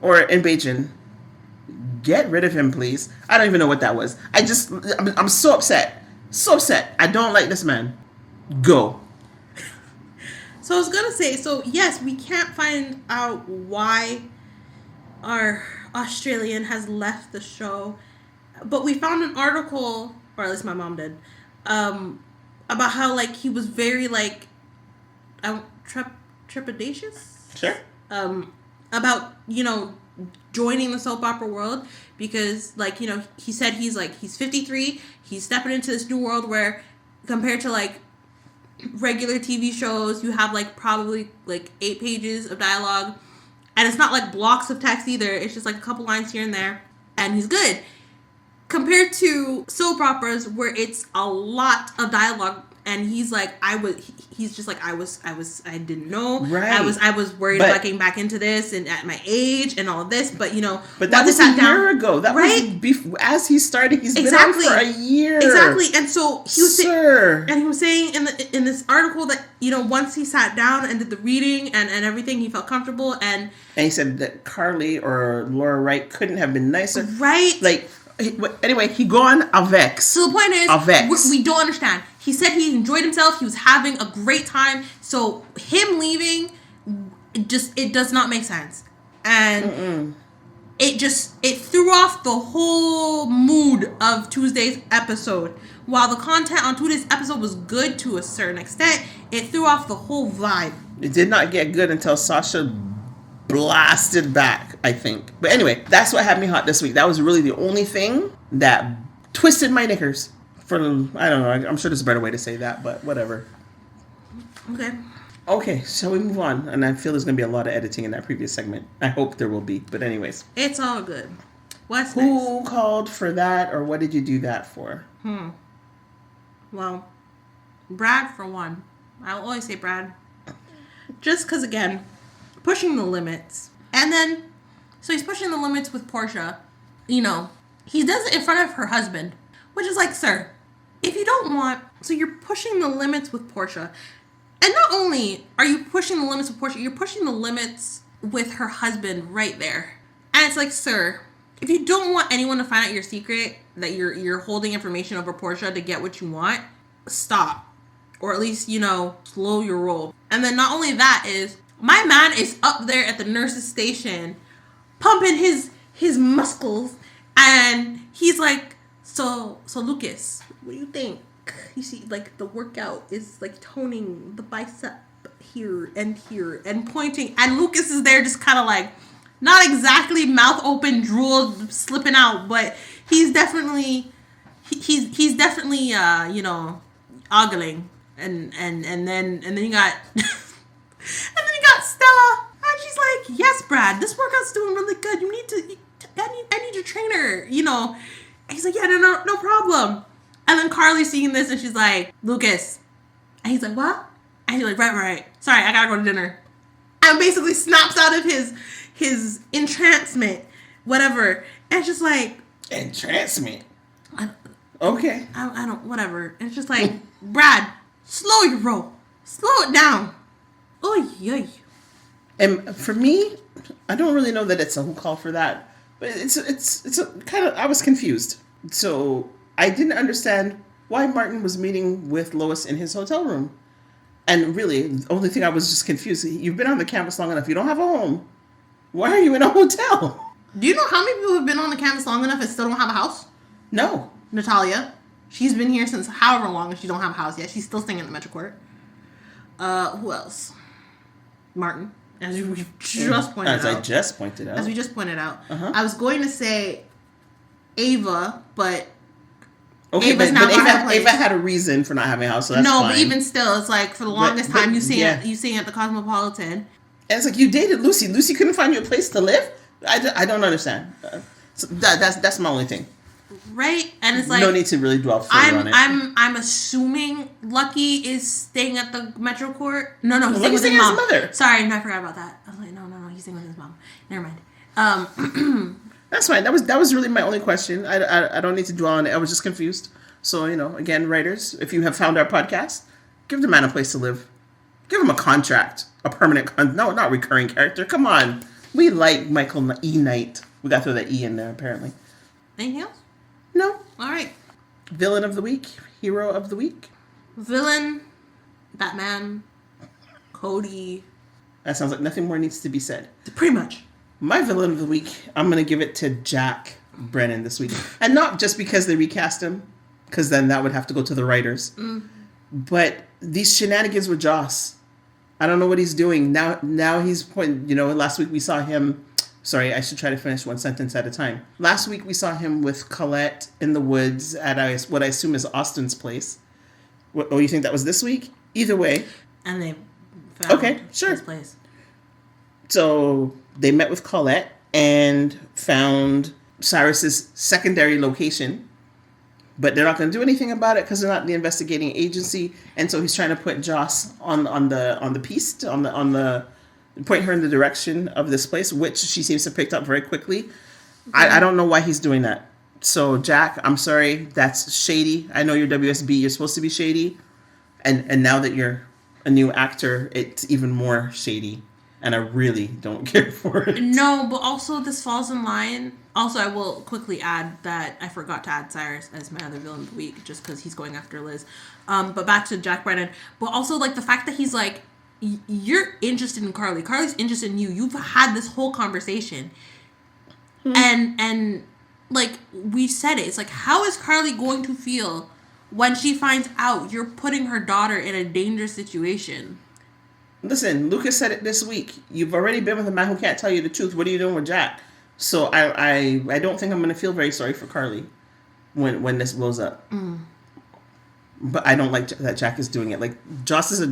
S2: Or in Beijing, get rid of him, please. I don't even know what that was. I'm so upset. So upset. I don't like this man. Go.
S1: So I was going to say, so yes, we can't find out why our Australian has left the show. But we found an article, or at least my mom did, about how, like, he was very, like, trepidatious?
S2: Sure.
S1: About, you know, joining the soap opera world because, like, you know, he said he's 53, he's stepping into this new world where, compared to, like, regular TV shows, you have, like, probably, like, 8 pages of dialogue, and it's not, like, blocks of text either, it's just, like, a couple lines here and there, and he's good. Compared to soap operas where it's a lot of dialogue, and he's like, I didn't know.
S2: Right.
S1: I was worried about getting back into this and at my age and all of this, but you know.
S2: But that was a year ago. That
S1: right?
S2: was as he started. He's been on for a year.
S1: Exactly. And so he was
S2: he
S1: was saying in this article that, you know, once he sat down and did the reading and everything, he felt comfortable and
S2: he said that Carly or Laura Wright couldn't have been nicer.
S1: Right.
S2: Like, anyway, he gone avec.
S1: So the point is, we don't understand. He said he enjoyed himself. He was having a great time. So him leaving, it does not make sense. And it threw off the whole mood of Tuesday's episode. While the content on Tuesday's episode was good to a certain extent, it threw off the whole vibe.
S2: It did not get good until Sasha blasted back, I think. But anyway, that's what had me hot this week. That was really the only thing that twisted my knickers. I don't know. I'm sure there's a better way to say that, but whatever. Okay, shall we move on? And I feel there's going to be a lot of editing in that previous segment. I hope there will be. But anyways.
S1: It's all good. What's next?
S2: Who called for that, or what did you do that for?
S1: Well, Brad, for one. I'll always say Brad. Just because, again, pushing the limits. And then, so he's pushing the limits with Portia. You know, he does it in front of her husband. Which is like, sir, if you don't want... So you're pushing the limits with Portia. And not only are you pushing the limits with Portia, you're pushing the limits with her husband right there. And it's like, sir, if you don't want anyone to find out your secret, that you're holding information over Portia to get what you want, stop. Or at least, you know, slow your roll. And then not only that is, my man is up there at the nurse's station, pumping his muscles, and he's like, So Lucas, what do you think? You see, like, the workout is, like, toning the bicep here and pointing. And Lucas is there just kind of, like, not exactly mouth open, drool slipping out, but he's definitely, he's definitely, you know, ogling. And then you got, and then you got Stella. And she's like, yes, Brad, this workout's doing really good. You need to, I need your trainer, you know. And he's like, yeah, no problem. And then Carly's seeing this and she's like, Lucas. And he's like, what? And he's like, right. Sorry, I gotta go to dinner. And basically snaps out of his entrancement, whatever. And it's just like...
S2: Entrancement? Okay.
S1: I don't, whatever. And it's just like, Brad, slow your roll. Slow it down. Oh, yeah.
S2: And for me, I don't really know that it's a who called for that. But it's a kind of, I was confused. So I didn't understand why Martin was meeting with Lois in his hotel room. And really, the only thing I was just confused, you've been on the campus long enough, you don't have a home. Why are you in a hotel?
S1: Do you know how many people have been on the canvas long enough and still don't have a house?
S2: No.
S1: Natalia. She's been here since however long and she don't have a house yet. She's still staying in the Metro Court. Who else? Martin. As we just pointed out.
S2: As I just pointed out.
S1: As we just pointed out.
S2: Uh-huh.
S1: I was going to say Ava, but...
S2: Okay,
S1: Ava's
S2: but
S1: not
S2: Ava had a reason for not having a house, so that's
S1: no,
S2: fine.
S1: but even still, it's like for the longest time you sing
S2: yeah.
S1: you sing at the Cosmopolitan.
S2: And it's like, you dated Lucy. Lucy couldn't find you a place to live? I don't understand. So that's my only thing.
S1: Right? And it's like...
S2: No need to really dwell further on it.
S1: I'm assuming Lucky is staying at the Metro Court. No, he's staying with his
S2: Lucky's
S1: mom.
S2: mother.
S1: Sorry, no, I forgot about that. I was like, no, he's staying with his mom. Never mind.
S2: That's fine. That was really my only question. I don't need to dwell on it. I was just confused. So, again, writers, if you have found our podcast, give the man a place to live. Give him a contract. A permanent no, not recurring character. Come on. We like Michael E. Knight. We got to throw that E in there, apparently.
S1: Anything else?
S2: No.
S1: All right.
S2: Villain of the week. Hero of the week.
S1: Villain. Batman. Cody.
S2: That sounds like nothing more needs to be said.
S1: Pretty much.
S2: My villain of the week, I'm going to give it to Jack Brennan this week. And not just because they recast him, because then that would have to go to the writers. But these shenanigans with Joss, I don't know what he's doing. Now he's pointing, last week we saw him, sorry, I should try to finish one sentence at a time. Last week we saw him with Colette in the woods at what I assume is Austin's place. Oh, you think that was this week? Either way.
S1: And they found
S2: his
S1: place.
S2: So they met with Colette and found Cyrus's secondary location. But they're not going to do anything about it because they're not the investigating agency, and so he's trying to put Joss on the piste, on the point her in the direction of this place, which she seems to have picked up very quickly. I don't know why he's doing that. So Jack, I'm sorry, that's shady. I know you're WSB, you're supposed to be shady, and now that you're a new actor, it's even more shady, and I really don't care for it.
S1: No, but also this falls in line. Also, I will quickly add that I forgot to add Cyrus as my other villain of the week, just because he's going after Liz. But back to Jack Brennan. But also, like, the fact that he's like, you're interested in Carly. Carly's interested in you. You've had this whole conversation. And like, we said it. It's like, how is Carly going to feel when she finds out you're putting her daughter in a dangerous situation?
S2: Listen, Lucas said it this week. You've already been with a man who can't tell you the truth. What are you doing with Jack? So I don't think I'm going to feel very sorry for Carly when this blows up. But I don't like that Jack is doing it. Like, Joss is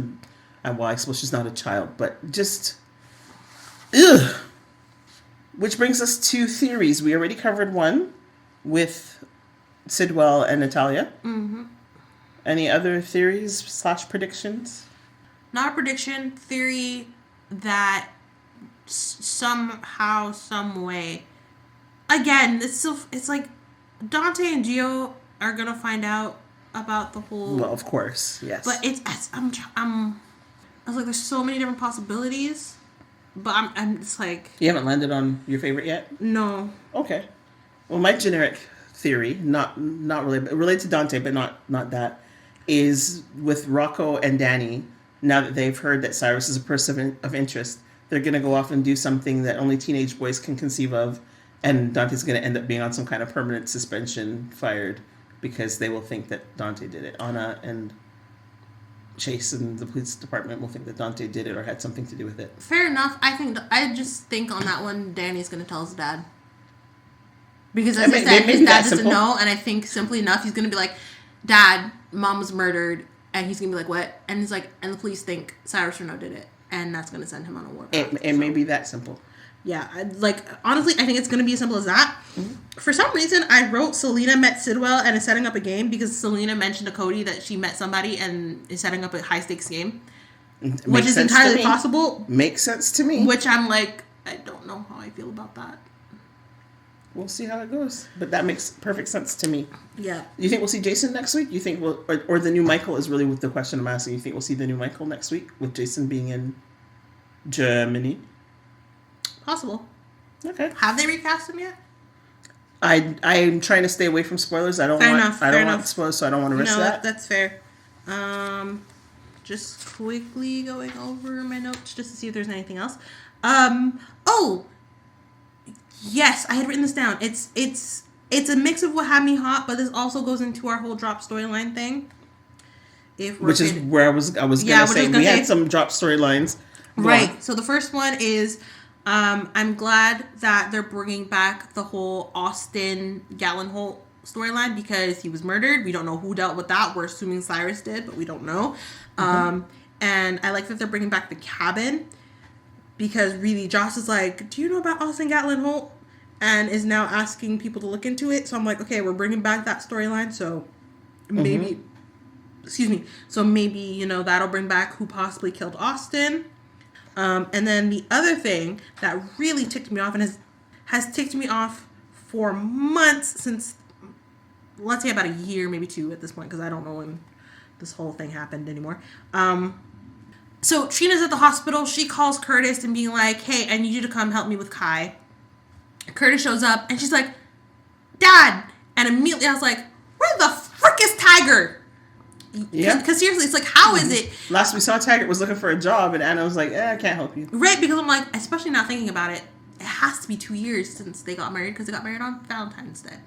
S2: I suppose she's not a child, but just, ugh. Which brings us to theories. We already covered one with Sidwell and Natalia. Mm-hmm. Any other theories / predictions?
S1: Not a prediction. Theory that somehow, some way. Again, it's like Dante and Gio are gonna find out about the whole.
S2: Well, of course, yes.
S1: But I was like, there's so many different possibilities. But I'm just like...
S2: You haven't landed on your favorite yet?
S1: No.
S2: Okay. Well, my generic theory, not really, related to Dante, but not that, is with Rocco and Danny, now that they've heard that Cyrus is a person of interest, they're going to go off and do something that only teenage boys can conceive of, and Dante's going to end up being on some kind of permanent suspension, fired, because they will think that Dante did it. Anna and Chase and the police department will think that Dante did it or had something to do with it.
S1: Fair enough. I just think on that one, Danny's going to tell his dad. Because as I said, his dad doesn't know, and I think simply enough, he's going to be like, Dad, Mom was murdered, and he's going to be like, what? And he's like, and the police think Cyrus Renaud did it, and that's going to send him on a warpath.
S2: It may be that simple.
S1: Yeah, honestly, I think it's going to be as simple as that. Mm-hmm. For some reason, I wrote Selena met Sidwell and is setting up a game because Selena mentioned to Cody that she met somebody and is setting up a high-stakes game. Which is entirely possible.
S2: Makes sense to me.
S1: Which I'm like, I don't know how I feel about that.
S2: We'll see how it goes. But that makes perfect sense to me.
S1: Yeah.
S2: You think we'll see Jason next week? You think or the new Michael is really the question I'm asking. You think we'll see the new Michael next week with Jason being in Germany?
S1: Possible.
S2: Okay.
S1: Have they recast him yet?
S2: I'm trying to stay away from spoilers. I don't want spoilers, so I don't want to risk that.
S1: That's fair. Just quickly going over my notes just to see if there's anything else. Yes, I had written this down. It's a mix of what had me hot, but this also goes into our whole drop storyline thing.
S2: Which is where I was gonna say we had some drop storylines.
S1: Right. So the first one is I'm glad that they're bringing back the whole Austin Gallenholt storyline because he was murdered. We don't know who dealt with that. We're assuming Cyrus did, but we don't know. And I like that they're bringing back the cabin because really Joss is like, do you know about Austin Gallenholt? And is now asking people to look into it. So I'm like, okay, we're bringing back that storyline. So maybe, so maybe, you know, that'll bring back who possibly killed Austin. And then the other thing that really ticked me off and has ticked me off for months since, let's say about a year, maybe 2 at this point, because I don't know when this whole thing happened anymore. So Trina's at the hospital. She calls Curtis and being like, hey, I need you to come help me with Kai. Curtis shows up and she's like, Dad. And immediately I was like, where the frick is Tiger?
S2: Yeah.
S1: Because seriously, it's like, how is it?
S2: Last we saw, Taggart was looking for a job, and Anna was like, I can't help you.
S1: Right, because I'm like, especially now thinking about it, it has to be 2 years since they got married, because they got married on Valentine's Day.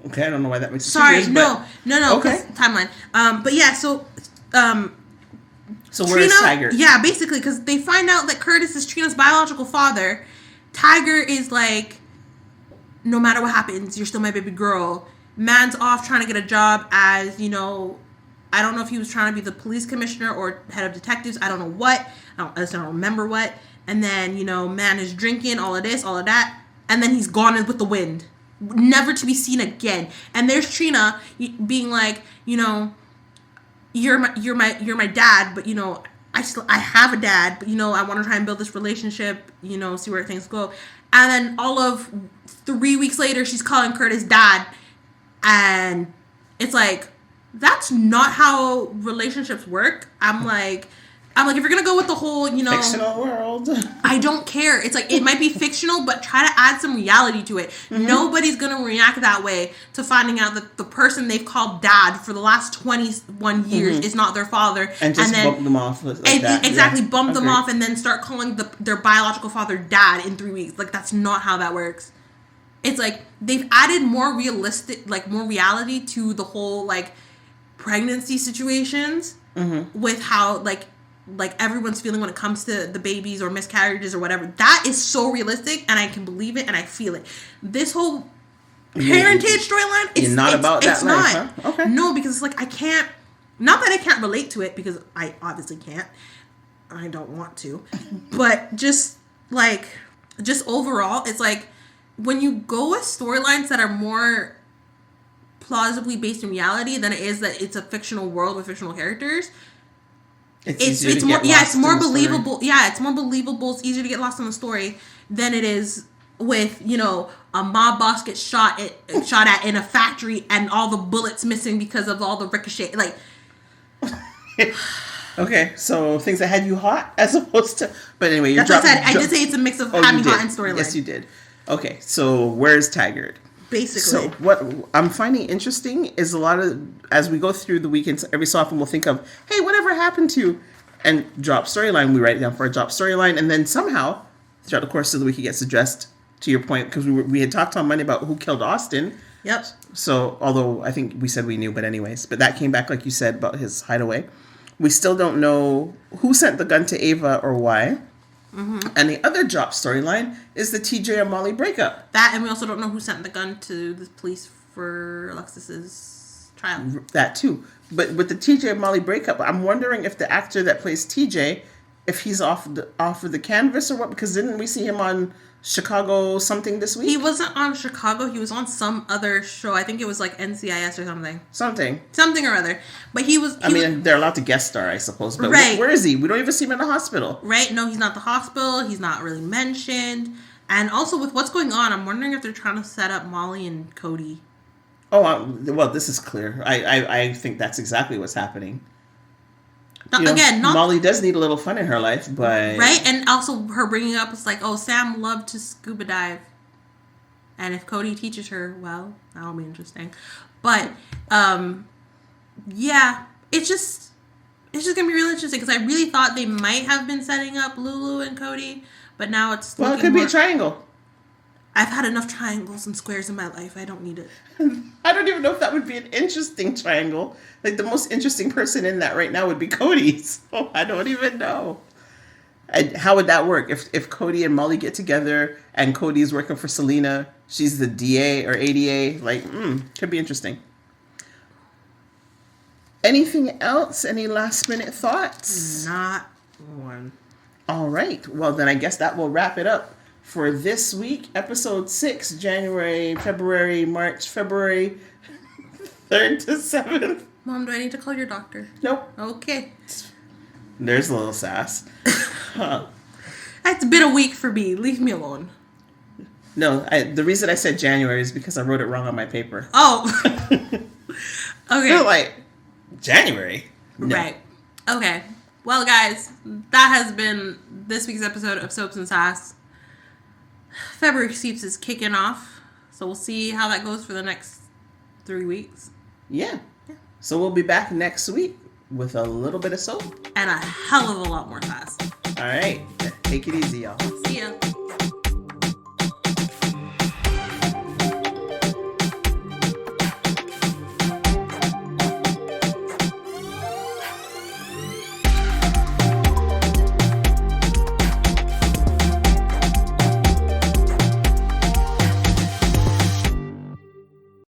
S2: Okay, I don't know why that makes sense.
S1: Sorry,
S2: 2 years,
S1: no,
S2: okay.
S1: Timeline. But yeah, so
S2: where is Tiger?
S1: Yeah, basically, because they find out that Curtis is Trina's biological father. Tiger is like, no matter what happens, you're still my baby girl. Man's off trying to get a job as, you know, I don't know if he was trying to be the police commissioner or head of detectives. I don't know what. I just don't remember what. And then, you know, man is drinking, all of this, all of that. And then he's gone with the wind. Never to be seen again. And there's Trina being like, you know, you're my dad, but, you know, I have a dad, but, you know, I want to try and build this relationship, you know, see where things go. And then all of 3 weeks later, she's calling Curtis dad. And it's like, that's not how relationships work. I'm like, if you're gonna go with the whole, you know,
S2: fictional world,
S1: I don't care. It's like, it might be fictional, but try to add some reality to it. Mm-hmm. Nobody's gonna react that way to finding out that the person they've called dad for the last 21 years is not their father,
S2: and then bump them off. Like that.
S1: Exactly, bump them off, and then start calling their biological father dad in 3 weeks. Like, that's not how that works. It's like they've added more realistic, like more reality to the whole like pregnancy situations with how like everyone's feeling when it comes to the babies or miscarriages or whatever. That is so realistic, and I can believe it and I feel it. This whole parentage storyline is not about that. It's life, not. Huh? Okay. No, because it's like I can't. Not that I can't relate to it, because I obviously can't. I don't want to, but just overall, it's like when you go with storylines that are more plausibly based in reality than it is that it's a fictional world with fictional characters. It's more it's more believable. Yeah, it's more believable. It's easier to get lost in the story than it is with, you know, a mob boss gets shot at in a factory and all the bullets missing because of all the ricochet. Like,
S2: okay, so things that had you hot as opposed to. But anyway,
S1: that's what I said. I did say it's a mix of having hot and storyline.
S2: Yes, you did. Okay, so where's Taggart?
S1: Basically.
S2: So what I'm finding interesting is a lot of, as we go through the weekends, every so often we'll think of, hey, whatever happened to, and drop storyline. We write it down for a drop storyline, and then somehow throughout the course of the week it gets addressed. To your point, because we had talked on Monday about who killed Austin.
S1: Yep.
S2: So although I think we said we knew, but anyways, but that came back like you said about his hideaway. We still don't know who sent the gun to Ava or why. Mm-hmm. And the other drop storyline is the TJ and Molly breakup.
S1: That, and we also don't know who sent the gun to the police for Alexis's trial.
S2: That too. But with the TJ and Molly breakup, I'm wondering if the actor that plays TJ, if he's off of the canvas or what, because didn't we see him on Chicago something this week?
S1: He wasn't on Chicago. He was on some other show. I think it was like NCIS or something. Something or other. But he was...
S2: they're allowed to guest star, I suppose. But
S1: right.
S2: Where is he? We don't even see him in the hospital.
S1: Right. No, he's not at the hospital. He's not really mentioned. And also with what's going on, I'm wondering if they're trying to set up Molly and Cody.
S2: Oh, well, this is clear. I think that's exactly what's happening. Molly does need a little fun in her life, but...
S1: Right, and also her bringing up, it's like, oh, Sam loved to scuba dive. And if Cody teaches her, well, that'll be interesting. But, yeah, it's just going to be really interesting, because I really thought they might have been setting up Lulu and Cody, but now it's...
S2: Well, it could be a triangle.
S1: I've had enough triangles and squares in my life. I don't need it.
S2: I don't even know if that would be an interesting triangle. Like, the most interesting person in that right now would be Cody. So I don't even know. And how would that work? If Cody and Molly get together and Cody's working for Selena, she's the DA or ADA. Like, could be interesting. Anything else? Any last minute thoughts?
S1: Not one.
S2: All right. Well, then I guess that will wrap it up for this week. Episode 6, February, March, February 3rd to 7th.
S1: Mom, do I need to call your doctor?
S2: Nope.
S1: Okay.
S2: There's a little sass.
S1: It's been a week for me. Leave me alone.
S2: No, the reason I said January is because I wrote it wrong on my paper.
S1: Oh. Okay.
S2: You're like, January? No.
S1: Right. Okay. Well, guys, that has been this week's episode of Soaps and Sass. February Seeps is kicking off, so we'll see how that goes for the next 3 weeks.
S2: Yeah. So we'll be back next week with a little bit of soap.
S1: And a hell of a lot more sass.
S2: All right. Take it easy, y'all.
S1: See ya.